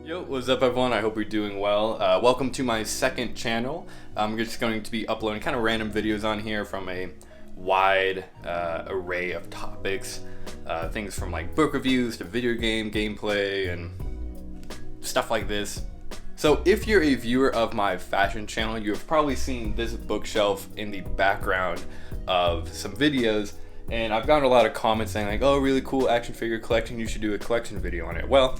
Yo, what's up everyone? I hope you're doing well. Welcome to my second channel. I'm just going to be uploading kind of random videos on here from a wide array of topics. Things from like book reviews to video game gameplay and stuff like this. So if you're a viewer of my fashion channel, you have probably seen this bookshelf in the background of some videos. And I've gotten a lot of comments saying like, oh, really cool action figure collection, you should do a collection video on it. Well,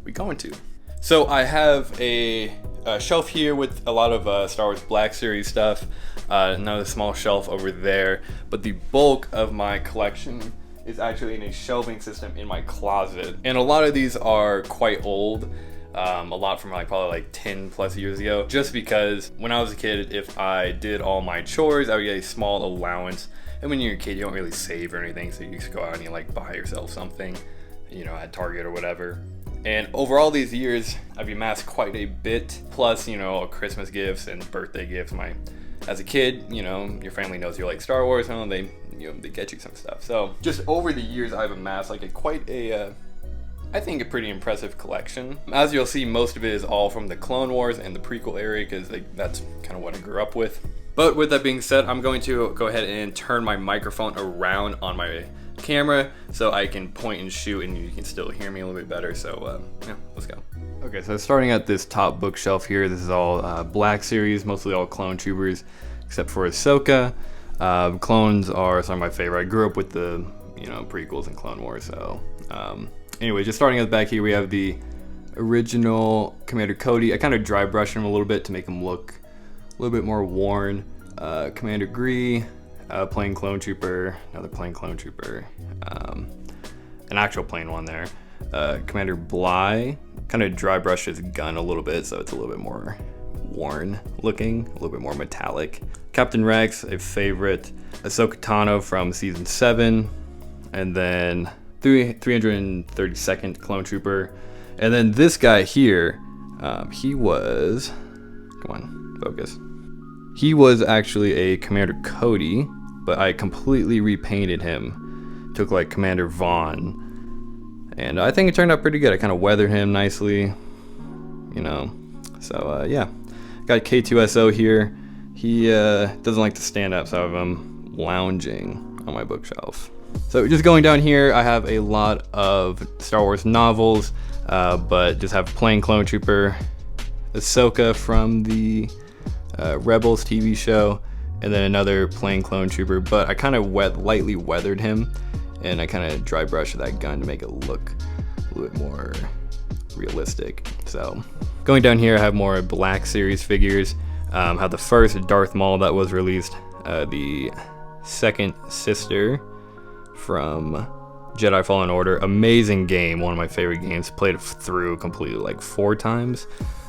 we going to. So I have a shelf here with a lot of Star Wars Black Series stuff, another small shelf over there, but the bulk of my collection is actually in a shelving system in my closet. And a lot of these are quite old, a lot from probably 10 plus years ago, just because when I was a kid, if I did all my chores, I would get a small allowance. And when you're a kid, you don't really save or anything, so you just go out and you buy yourself something, at Target or whatever. And over all these years, I've amassed quite a bit, plus, Christmas gifts and birthday gifts. As a kid, your family knows you like Star Wars, and they get you some stuff. So just over the years, I've amassed quite a I think a pretty impressive collection. As you'll see, most of it is all from the Clone Wars and the prequel era, because that's kind of what I grew up with. But with that being said, I'm going to go ahead and turn my microphone around on my camera so I can point and shoot and you can still hear me a little bit better. So yeah, let's go. Okay, so starting at this top bookshelf here, this is all Black Series, mostly all clone troopers except for Ahsoka. Clones are some of my favorite. I grew up with the prequels and Clone Wars. So anyway, just starting at the back here, we have the original Commander Cody. I kind of dry brushed him a little bit to make him look a little bit more worn. Commander Gree, plain clone trooper, another plain clone trooper, an actual plain one there. Commander Bly, kind of dry brushed his gun a little bit so it's a little bit more worn looking, a little bit more metallic. Captain Rex, a favorite. Ahsoka Tano from season 7, and then 332nd clone trooper. And then this guy here, he was, come on, focus. He was actually a Commander Cody, but I completely repainted him. Took Commander Vaughn, and I think it turned out pretty good. I kind of weathered him nicely, So yeah, got K2SO here. He doesn't like to stand up, so I have him lounging on my bookshelf. So just going down here, I have a lot of Star Wars novels, but just have plain clone trooper, Ahsoka from the Rebels TV show, and then another plain clone trooper, but I kind of lightly weathered him, and I kind of dry brushed that gun to make it look a little bit more realistic. So going down here, I have more Black Series figures. Have the first Darth Maul that was released, the second sister from Jedi Fallen Order. Amazing game, one of my favorite games. Played it through completely 4 times.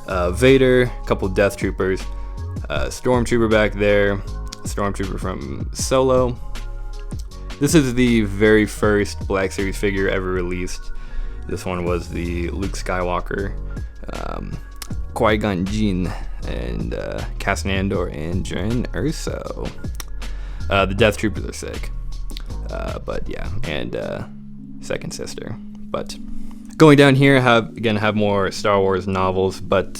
Vader, a couple Death Troopers, Stormtrooper back there, Stormtrooper from Solo. This is the very first Black Series figure ever released. This one was the Luke Skywalker, Qui-Gon Jinn, and Cassian Andor and Jyn Erso. The Death Troopers are sick, but yeah, and second sister. But going down here, have more Star Wars novels, but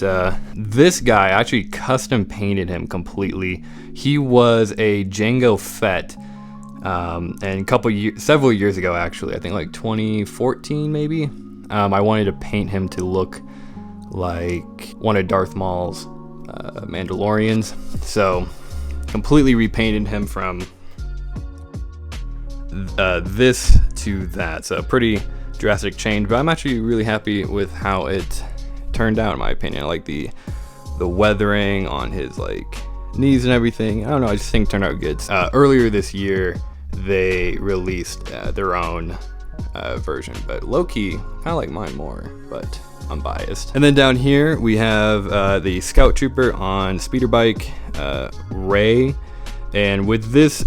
this guy, I actually custom painted him completely. He was a Jango Fett, and several years ago, actually, I think 2014 maybe. I wanted to paint him to look like one of Darth Maul's Mandalorians, so completely repainted him from this to that. So pretty drastic change, but I'm actually really happy with how it turned out, in my opinion. I like the weathering on his knees and everything. I don't know, I just think it turned out good. Earlier this year, they released their own version, but low-key, kind of like mine more, but I'm biased. And then down here, we have the Scout Trooper on speeder bike, Rey, and with this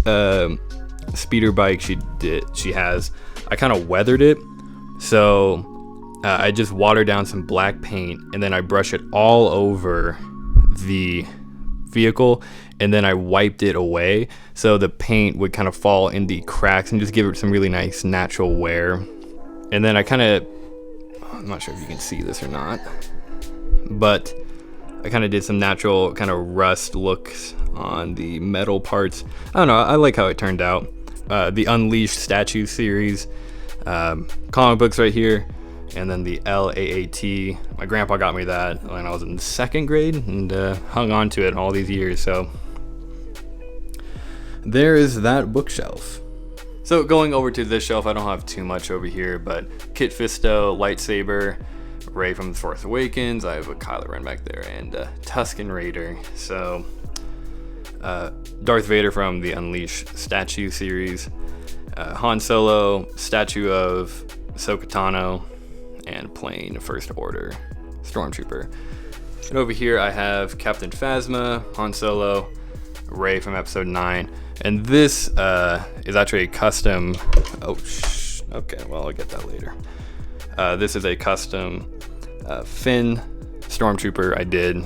speeder bike she has, I kind of weathered it. So I just watered down some black paint, and then I brush it all over the vehicle, and then I wiped it away so the paint would kind of fall in the cracks and just give it some really nice natural wear. And then I kind of I'm not sure if you can see this or not, but I kind of did some natural kind of rust looks on the metal parts. I don't know, I like how it turned out. The Unleashed statue series, comic books right here, and then the LAAT. My grandpa got me that when I was in 2nd grade, and hung on to it all these years. So there is that bookshelf. So going over to this shelf, I don't have too much over here, but Kit Fisto, lightsaber, Rey from The Force Awakens. I have a Kylo Ren back there, and Tusken Raider. So Darth Vader from the Unleashed statue series, Han Solo, statue of Ahsoka Tano, and plain First Order Stormtrooper. And over here I have Captain Phasma, Han Solo, Rey from Episode 9, and this is actually a custom. Okay, well, I'll get that later. This is a custom Finn Stormtrooper I did.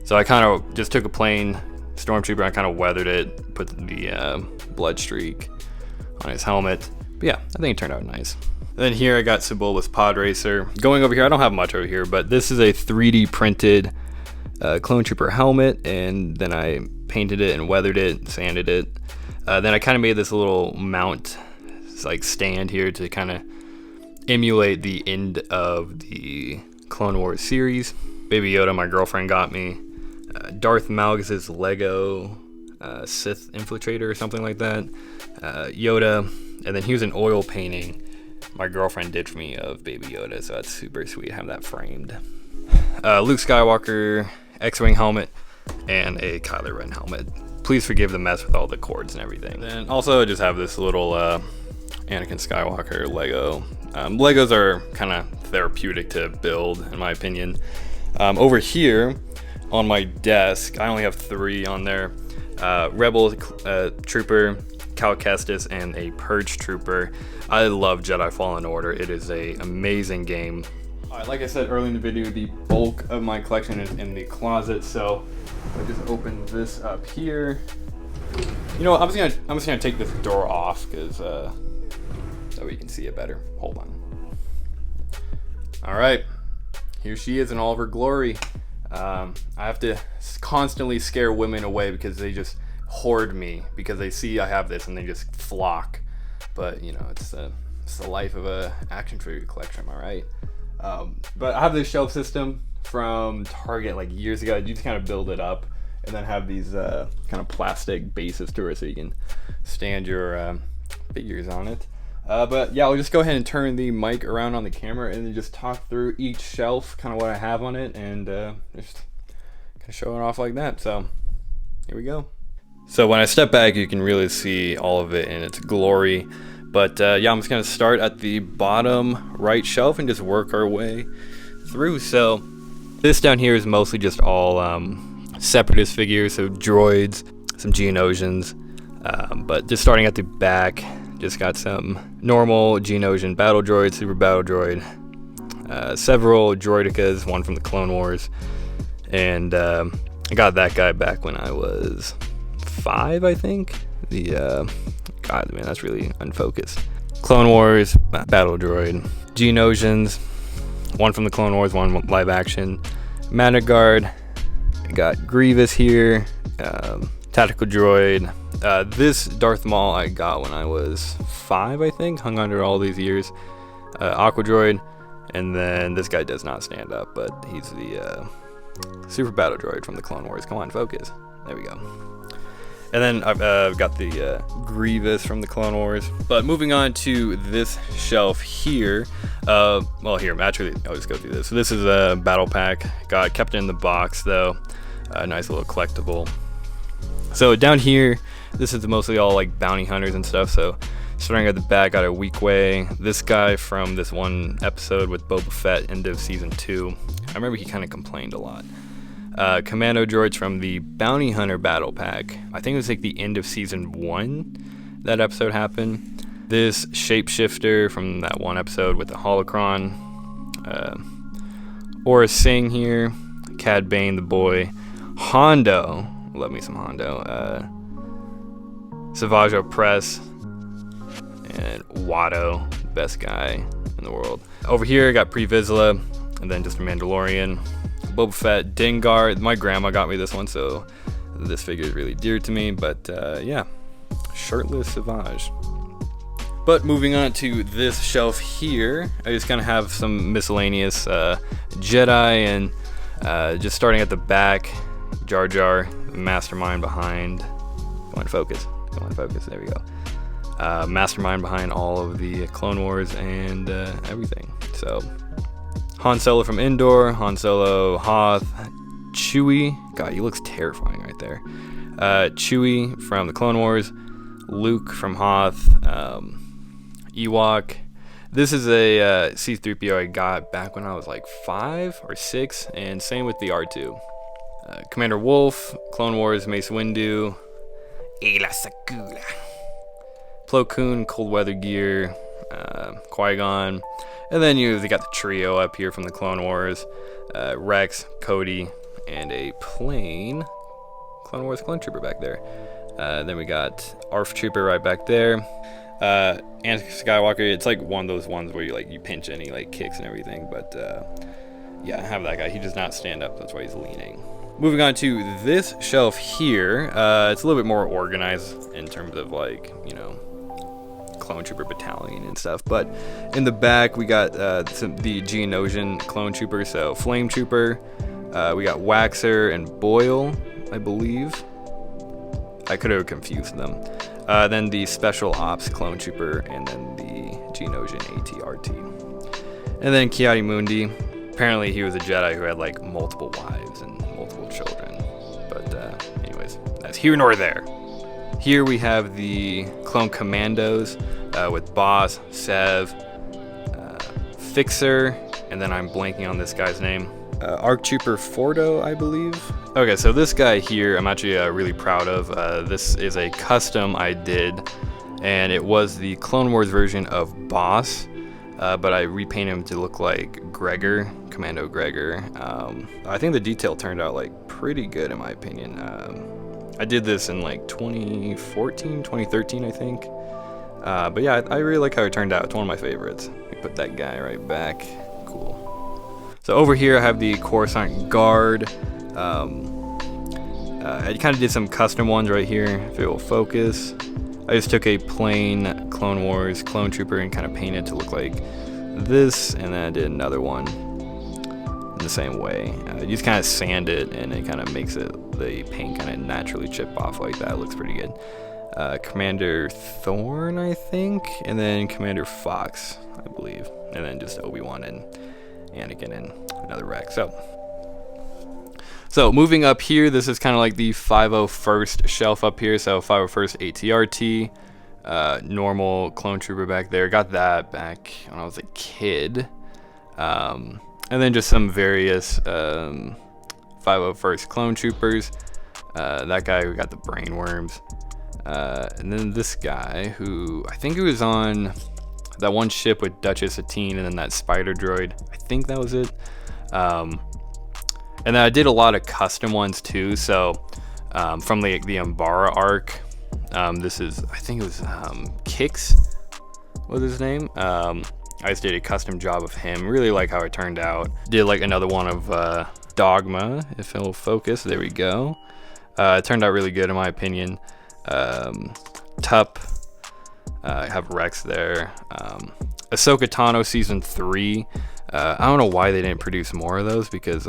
So I kind of just took a plain Stormtrooper, I kind of weathered it, put the blood streak on his helmet. But yeah, I think it turned out nice. And then here I got Sebulba's Pod Racer. Going over here, I don't have much over here, but this is a 3D printed Clone Trooper helmet, and then I painted it and weathered it, sanded it. Then I kind of made this little mount, like stand here to kind of emulate the end of the Clone Wars series. Baby Yoda, my girlfriend got me. Darth Malgus' Lego Sith Infiltrator or something like that. Yoda, and then here's an oil painting my girlfriend did for me of Baby Yoda, so that's super sweet. I have that framed. Luke Skywalker X-Wing helmet and a Kylo Ren helmet. Please forgive the mess with all the cords and everything. And also I just have this little Anakin Skywalker Lego. Legos are kind of therapeutic to build, in my opinion. Over here on my desk, I only have 3 on there. Rebel Trooper, Cal Kestis, and a Purge Trooper. I love Jedi Fallen Order. It is an amazing game. Alright, like I said earlier in the video, the bulk of my collection is in the closet, so I just opened this up here. You know what, I'm just gonna take this door off because that way you can see it better. Hold on. Alright, here she is in all of her glory. I have to constantly scare women away because they just hoard me because they see I have this and they just flock. But you know, it's the life of a action figure collection, am I right? But I have this shelf system from Target like years ago. You just kind of build it up and then have these kind of plastic bases to it so you can stand your figures on it. But yeah, I'll just go ahead and turn the mic around on the camera and then just talk through each shelf, kind of what I have on it, and just kind of show it off like that. So here we go. So when I step back, you can really see all of it in its glory. But yeah, I'm just gonna start at the bottom right shelf and just work our way through. So this down here is mostly just all Separatist figures, so droids, some Geonosians. But just starting at the back, just got some normal Geonosian battle droid, super battle droid, several Droidekas, one from the Clone Wars, and I got that guy back when I was 5, I think. God, man, that's really unfocused. Clone Wars, battle droid, Geonosians, one from the Clone Wars, one live action, Managard. I got Grievous here, tactical droid. This Darth Maul I got when I was 5, I think, hung under all these years. Aqua droid, and then this guy does not stand up, but he's the super battle droid from the Clone Wars. Come on, focus. There we go. And then I've got the Grievous from the Clone Wars. But moving on to this shelf here. Well, here, actually, I'll just go through this. So this is a battle pack. Kept it in the box, though. A nice little collectible. So down here, this is mostly all like bounty hunters and stuff. So starting at the back, got a Weequay. This guy from this one episode with Boba Fett, end of season 2. I remember he kind of complained a lot. Commando droids from the Bounty Hunter Battle Pack. I think it was like the end of season 1 that episode happened. This shapeshifter from that one episode with the holocron. Aura Singh here. Cad Bane the boy. Hondo. Love me some Hondo. Savage Opress. And Watto, best guy. in the world. Over here, I got Pre Vizsla, and then just a Mandalorian, Boba Fett, Dengar. My grandma got me this one, so this figure is really dear to me. But yeah, shirtless Savage. But moving on to this shelf here, I just kind of have some miscellaneous Jedi, and just starting at the back, Jar Jar, mastermind behind. Come on, focus. Come on, focus. There we go. Mastermind behind all of the Clone Wars and everything. So, Han Solo from Endor, Han Solo, Hoth, Chewie. God, he looks terrifying right there. Chewie from the Clone Wars, Luke from Hoth, Ewok. This is a C-3PO I got back when I was like 5 or 6, and same with the R2. Commander Wolf, Clone Wars, Mace Windu, Aayla Secura, Plo Koon, Cold Weather Gear, Qui-Gon, and then they got the trio up here from the Clone Wars, Rex, Cody, and a plain Clone Wars Clone Trooper back there. Then we got ARF Trooper right back there. Anakin Skywalker, it's like one of those ones where you pinch and he like kicks and everything, but yeah, I have that guy. He does not stand up, that's why he's leaning. Moving on to this shelf here, it's a little bit more organized in terms of like, Clone Trooper battalion and stuff, but in the back we got the Geonosian Clone Trooper, so Flame Trooper, we got Waxer and Boyle, I believe. I could have confused them. Then the Special Ops Clone Trooper, and then the Geonosian AT-RT. And then Ki-Adi-Mundi. Apparently he was a Jedi who had like multiple wives and multiple children. But anyways, that's here nor there. Here we have the Clone Commandos with Boss, Sev, Fixer, and then I'm blanking on this guy's name. ARC Trooper Fordo, I believe. Okay, so this guy here, I'm actually really proud of. This is a custom I did, and it was the Clone Wars version of Boss, but I repainted him to look like Gregor, Commando Gregor. I think the detail turned out like pretty good in my opinion. I did this in like 2014, 2013, I think. But yeah, I really like how it turned out. It's one of my favorites. Let me put that guy right back. Cool. So over here I have the Coruscant Guard. I kind of did some custom ones right here, if it will focus. I just took a plain Clone Wars Clone Trooper and kind of painted it to look like this, and then I did another one in the same way. You just kind of sand it, and it kind of makes the paint kind of naturally chip off like that. It looks pretty good. Commander Thorn, I think, and then Commander Fox, I believe, and then just Obi-Wan and Anakin and another Rex. So moving up here, this is kind of like the 501st shelf up here. So 501st AT-RT, normal Clone Trooper back there. Got that back when I was a kid. And then just some various 501st Clone Troopers. That guy who got the brain worms. And then this guy who, I think he was on that one ship with Duchess Satine and then that spider droid. I think that was it. And then I did a lot of custom ones too. So from the Umbara arc, this is, I think it was Kix was his name. I just did a custom job of him. Really like how it turned out. Did like another one of Dogma, if it'll focus. There we go. It turned out really good in my opinion. Tup, I have Rex there. Ahsoka Tano season 3. I don't know why they didn't produce more of those, because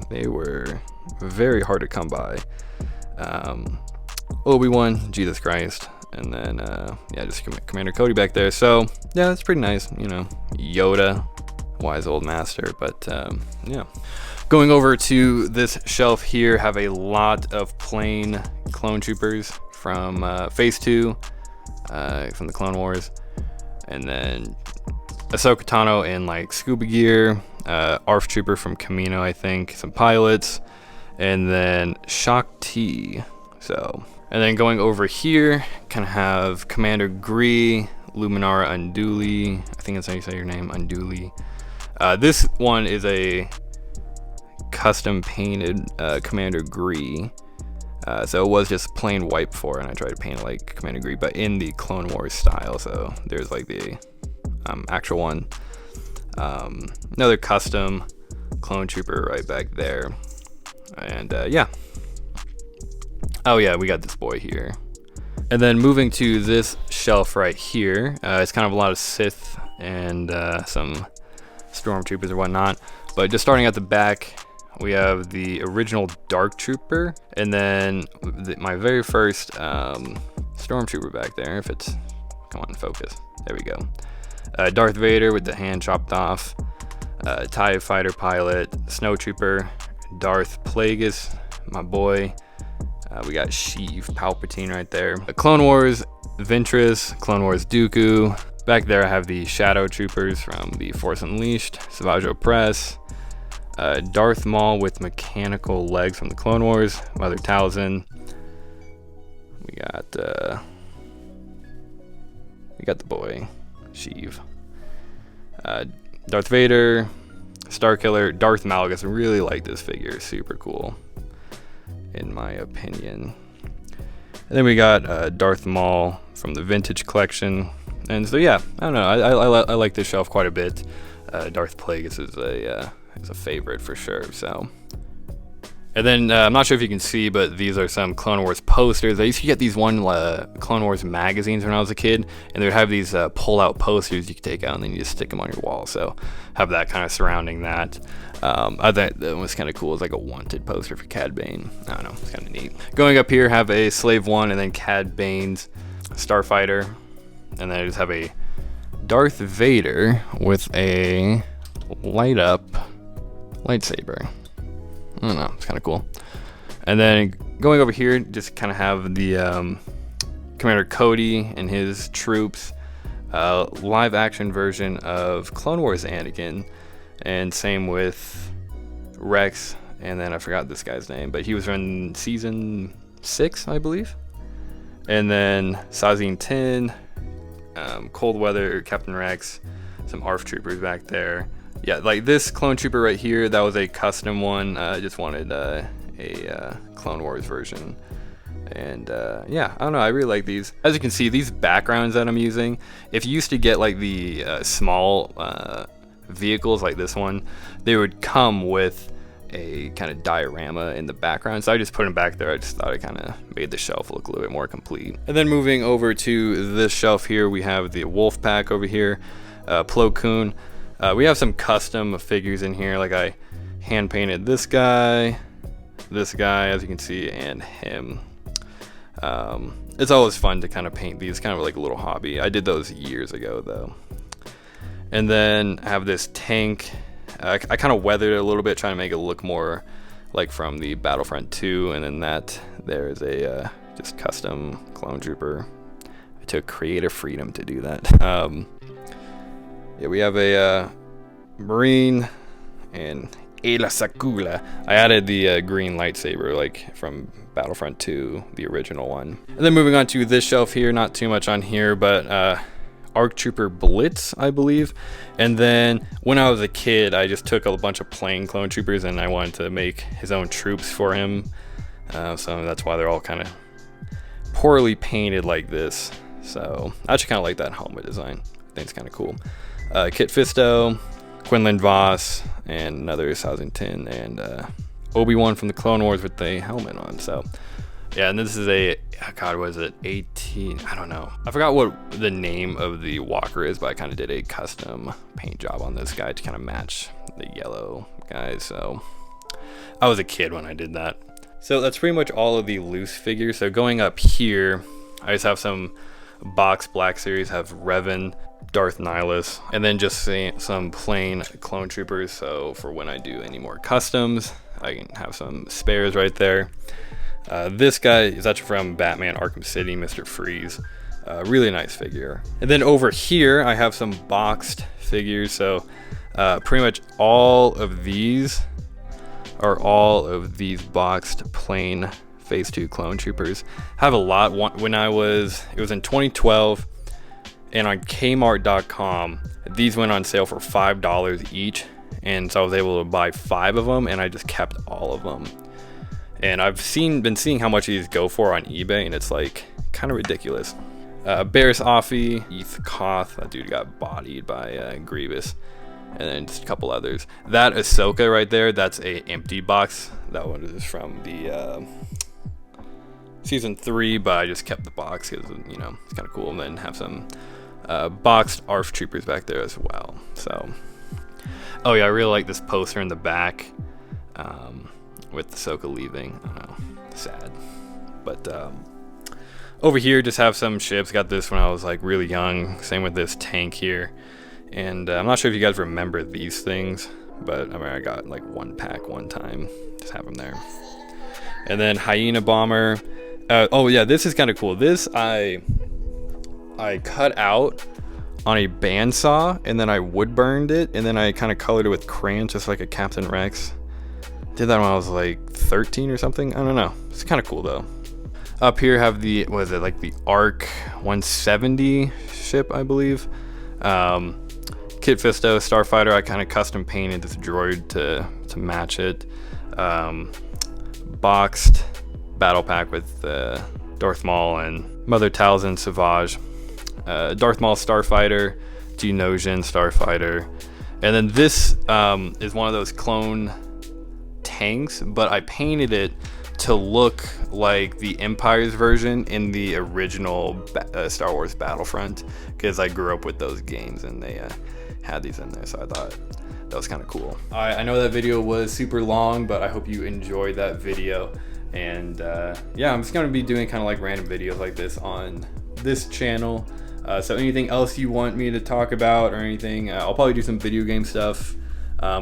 they were very hard to come by. Obi-Wan, Jesus Christ, and then yeah, just Commander Cody back there. So yeah, it's pretty nice, Yoda, wise old master. But yeah, going over to this shelf here, have a lot of plain Clone Troopers from Phase 2, from the Clone Wars, and then Ahsoka Tano in like scuba gear, ARF Trooper from Kamino, I think, some pilots, and then Shaak Ti. So, and then going over here, kind of have Commander Gree, Luminara Unduli. I think that's how you say your name, Unduli. This one is a custom painted Commander Gree. So it was just plain white before, and I tried to paint it like Commander Gree, but in the Clone Wars style. So there's like the actual one. Another custom clone trooper right back there. And yeah. Oh yeah, we got this boy here. And then moving to this shelf right here, it's kind of a lot of Sith and some stormtroopers or whatnot. But just starting at the back, we have the original Dark Trooper, and then my very first stormtrooper back there. If it's, come on, focus. There we go. Darth Vader with the hand chopped off. TIE fighter pilot, Snow Trooper, Darth Plagueis, my boy. We got Sheev Palpatine right there. Clone Wars Ventress, Clone Wars Dooku. Back there I have the Shadow Troopers from the Force Unleashed, Savage Opress. Darth Maul with mechanical legs from the Clone Wars, Mother Talzin. We got the boy, Sheev. Darth Vader, Starkiller, Darth Malgus. I really like this figure, super cool, in my opinion. And then we got Darth Maul from the Vintage Collection. And so yeah, I don't know, I like this shelf quite a bit. Darth Plagueis is a favorite for sure. So, and then I'm not sure if you can see, but these are some Clone Wars posters. I used to get these Clone Wars magazines when I was a kid, and they would have these pull-out posters you could take out and then you just stick them on your wall. So have that kind of surrounding that. I thought that was kind of cool. It's like a wanted poster for Cad Bane. I don't know, it's kind of neat. Going up here, have a Slave One and then Cad Bane's Starfighter, and then I just have a Darth Vader with a light up lightsaber. I don't know, it's kind of cool. And then going over here, just kind of have the Commander Cody and his troops, live action version of Clone Wars Anakin, and same with Rex, and then I forgot this guy's name, but he was in season 6, I believe. And then Sazine 10, Cold Weather, Captain Rex, some ARF troopers back there. Yeah, like this clone trooper right here, that was a custom one. I just wanted a Clone Wars version. And yeah, I don't know, I really like these. As you can see, these backgrounds that I'm using, if you used to get like the small vehicles like this one, they would come with a kind of diorama in the background. So I just put them back there. I just thought it kind of made the shelf look a little bit more complete. And then moving over to this shelf here, we have the Wolf Pack over here, Plo Koon. We have some custom figures in here, like I hand painted this guy, as you can see, and him. It's always fun to kind of paint these, kind of like a little hobby. I did those years ago though. And then I have this tank. I kind of weathered it a little bit, trying to make it look more like from the Battlefront 2. And then that there's a just custom clone trooper. I took creative freedom to do that. Yeah, we have a Marine and Aayla Secula. I added the green lightsaber like from Battlefront 2, the original one. And then moving on to this shelf here, not too much on here, but ARC Trooper Blitz, I believe. And then when I was a kid, I just took a bunch of plain clone troopers and I wanted to make his own troops for him. So that's why they're all kind of poorly painted like this. So I actually kind of like that helmet design. I think it's kind of cool. Kit Fisto, Quinlan Voss, and another Sazine 10, and Obi-Wan from the Clone Wars with the helmet on. So yeah, and this is a, God, was it 18? I don't know. I forgot what the name of the walker is, but I kind of did a custom paint job on this guy to kind of match the yellow guys. So I was a kid when I did that. So that's pretty much all of the loose figures. So going up here, I just have some box Black Series, have Revan, Darth Nihilus, and then just some plain clone troopers. So for when I do any more customs, I can have some spares right there. This guy is actually from Batman Arkham City, Mr. Freeze. Really nice figure. And then over here, I have some boxed figures. So pretty much all of these are all of these boxed plain Phase 2 clone troopers. I have a lot. When it was in 2012, and on Kmart.com, these went on sale for $5 each, and so I was able to buy 5 of them, and I just kept all of them. And I've been seeing how much these go for on eBay, and it's like kind of ridiculous. Barriss Offee, Eth Koth, that dude got bodied by Grievous. and then just a couple others. That Ahsoka right there, that's a empty box. That one is from the season 3, but I just kept the box because, you know, it's kind of cool. And then have some boxed ARF troopers back there as well. So, oh yeah, I really like this poster in the back with Ahsoka leaving. I don't know, sad. But over here, just have some ships. Got this when I was like really young. Same with this tank here. And I'm not sure if you guys remember these things, but I mean, I got like one pack one time. Just have them there. And then Hyena Bomber. Oh yeah, this is kind of cool. This I cut out on a bandsaw, and then I wood burned it, and then I kind of colored it with crayon, just like a Captain Rex. Did that when I was like 13 or something. I don't know. It's kind of cool though. Up here have the, what is it, like the ARC 170 ship, I believe. Kit Fisto Starfighter, I kind of custom painted this droid to match it. Boxed battle pack with Darth Maul and Mother Talzin Savage. Darth Maul Starfighter, Geonosian Starfighter. And then this is one of those clone tanks, but I painted it to look like the Empire's version in the original Star Wars Battlefront, because I grew up with those games and they had these in there, so I thought that was kind of cool. I know that video was super long, but I hope you enjoyed that video. And yeah, I'm just gonna be doing kind of like random videos like this on this channel. So anything else you want me to talk about or anything, I'll probably do some video game stuff.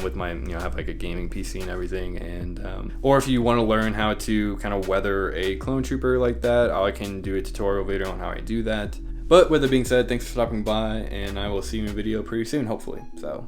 With my, you know, have like a gaming PC and everything, and or if you want to learn how to kind of weather a clone trooper like that, I can do a tutorial video on how I do that. But with that being said, thanks for stopping by, and I will see you in a video pretty soon, hopefully. So